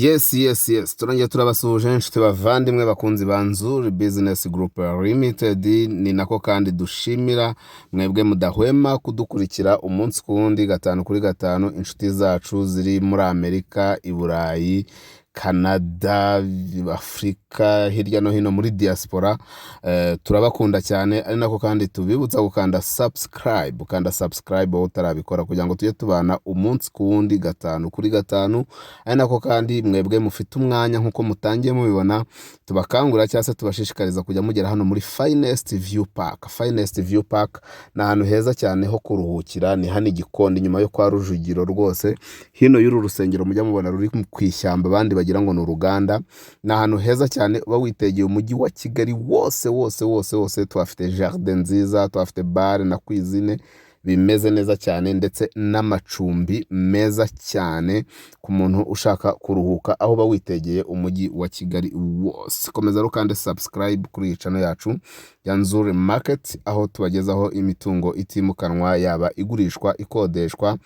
Yes. Turongeye turabasuhuje inshuti bavandimwe bakunzi ba Nzuri Business Group Limited, ni nako kandi dushimira mwebwe mudahwema kudukurikira umunsi ku wundi gatanu kuri gatanu, inshuti zacu ziri muri Amerika, i Burayi, Canada, Afrika, hirya no hino muri diaspora. Turabakunda cyane, ari nako kandi tubibutsa gukanda subscribe aho utarabikora kugira ngo tujye tubana umunsi ku wundi gatanu kuri gatanu. Ari nako kandi mwebwe mufite umwanya nkuko mutangiye mubibona, tubakangura cyangwa se tubashishikariza kujya mugera hano muri Finest View Park. Ni ahantu heza cyane ho kuruhukira, ni hano igikondi nyuma yo kwa Rujugiro rwose. Hino y'uru rusengero mujya mubona ruri ku ishyamba, abandi bagira ngo ni uruganda. Ni ahantu heza cyane uba witegeye umujyi wa Kigali wose. Tuhafite jardin nziza, tuhafite bar na cuisine bimeze neza cyane, ndetse n'amacumbi meza cyane ku muntu ushaka kuruhuka aho ba witegeye umujyi wa Kigali wose. Komeza rero kandi subscribe kuri iyi channel yacu ya Nzuri Market, aho tubagezaho imitungo itimukanwa, yaba igurishwa, ikodeshwa,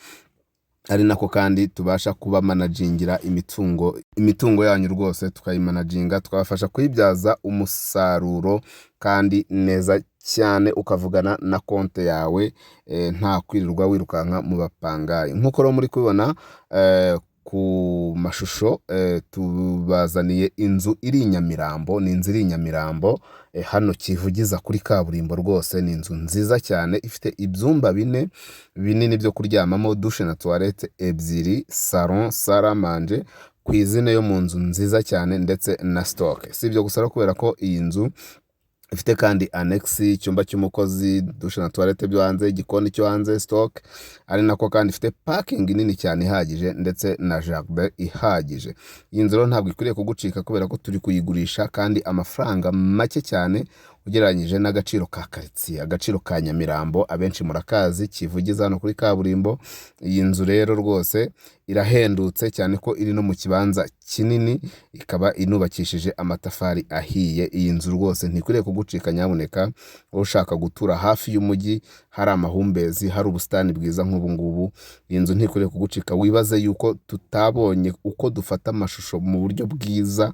ari nako kandi tubasha kuba managingira imitungo yanyu rwose, tukayimanaginga, tukabafasha kuyibyaza umusaruro kandi neza cyane, ukavugana na konte yawe nta kwirirwa wirukanka mu bapangayi. Nkuko rero muri kubibona ku mashusho, tubazaniye inzu iri i Nyamirambo. Ni inzu iri i Nyamirambo, hano Kivugiza kuri kaburimbo rwose. Ni inzu nziza cyane ifite ibyumba binini byo kuryamamo, douche na toilette ebyiri, salon, salle à manger, cuisine yo mu nzu nziza cyane, ndetse na stock. Si ibyo gusa kubera ko iyi nzu ifite kandi annex, icyumba cy'umukozi, douche na toilette byo hanze, igikoni cyo hanze, stock. Ari nako kandi ifite parking nini cyane ihagije, ndetse na jardin ihagije. Iyi nzu rero ntabwo ikwiriye kugucika kubera ko turi kuyigurisha kandi amafaranga make cyane ugereranyije n'agaciro ka quartier, agaciro ka Nyamirambo. Abenshi murakazi, Kivugiza hano kuri kaburimbo. Iyi nzu rero rwose irahendutse cyane ko iri no mu kibanza kinini, ikaba inubakishije amatafari ahiye. Iyi nzu rwose ntikwiriye kugucika nyabuneka, ushaka gutura hafi y'umujyi, hari amahumbezi, hari ubusitani bwiza nk'ubu ngubu. Iyi nzu ntikwiriye kugucika. Wibaze yuko tutabonye uko dufata amashusho mu buryo bwiza,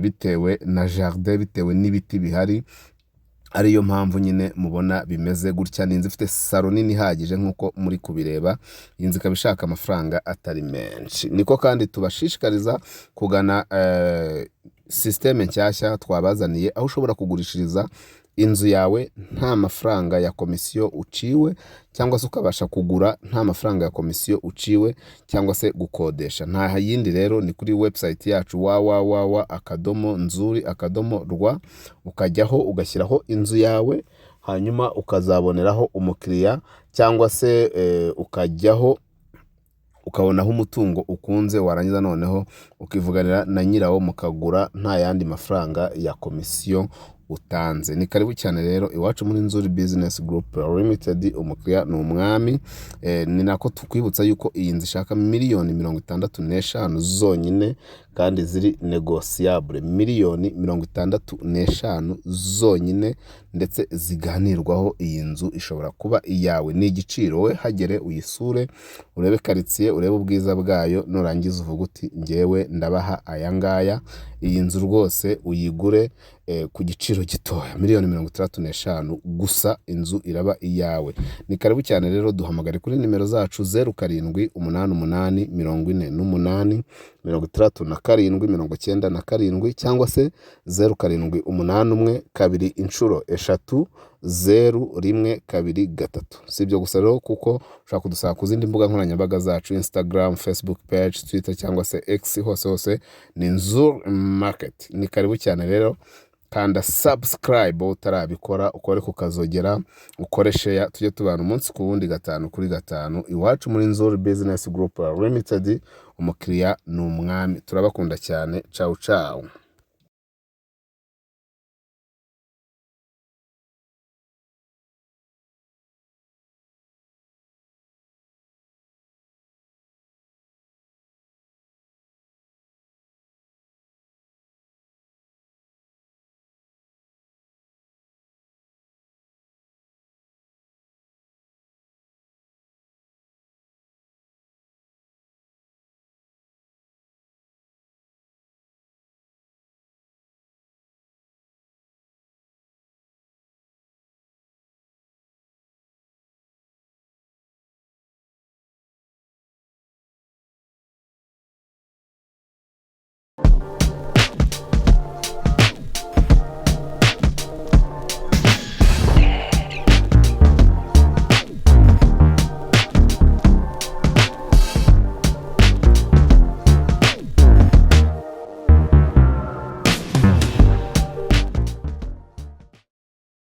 bitewe na jardin, bitewe n'ibiti bihari. Ariyo mpamvu nyine mubona bimeze gutya. Ni inzu ifite salon nini ihagije nkuko muri kubireba. Iyi nzu ikaba ishaka amafaranga atari menshi. Niko kandi tubashishikariza kugana systeme nshyashya twabazaniye, aho ushobora kugurishiriza inzu yawe nta mafaranga ya komisiyo uciwe, cyangwa se ukabasha kugura nta mafaranga ya komisiyo uciwe, cyangwa se gukodesha. Nta yindi rero, ni kuri website yacu www.nzuri.rw, ukajyaho ugashyiraho inzu yawe, hanyuma ukazaboneraho umukiriya, cyangwa se ukajyaho ukabonaho umutungo ukunze, warangiza noneho ukivuganira na nyirawo mukagura nta yandi mafaranga ya komisiyo utanze. Ni karibu cyane rero iwacu muri Nzuri Business Group Limited. Umukiriya ni umwami. Ni nako tukwibutsa yuko iyi nzu ishaka miliyoni 65 zonyine, kandi ziri negociable. miliyoni 65 zonyine, ndetse ziganirwaho. Iyi nzu ishobora kuba iyawe. Ni igiciro, we hagere uyisure, urebe quartier, urebe ubwiza bwayo, nurangiza uvuga uti ngewe ndabaha aya ngaya. Iyi nzu rwose uyigure ku giciro gitoya, miliyoni 65 gusa, inzu iraba iyawe. Ni karibu cyane rero, duhamagare kuri nimero zacu 0788 cyangwa se 0781 Si ibyo gusa rero, kuko ushaka kudusanga ku zindi mbuga nkoranyambaga zacu, Instagram, Facebook page, Twitter cyangwa se X, hose ni Nzuri Market. Ni karibu cyane rero, kanda subscribe utarabikora, ukore kukazogera, ukore share, tujye tubana umunsi ku wundi gatanu kuri gatanu iwacu muri Nzuri Business Group Limited. Umukiriya ni umwami. Turabakunda cyane. Ciao.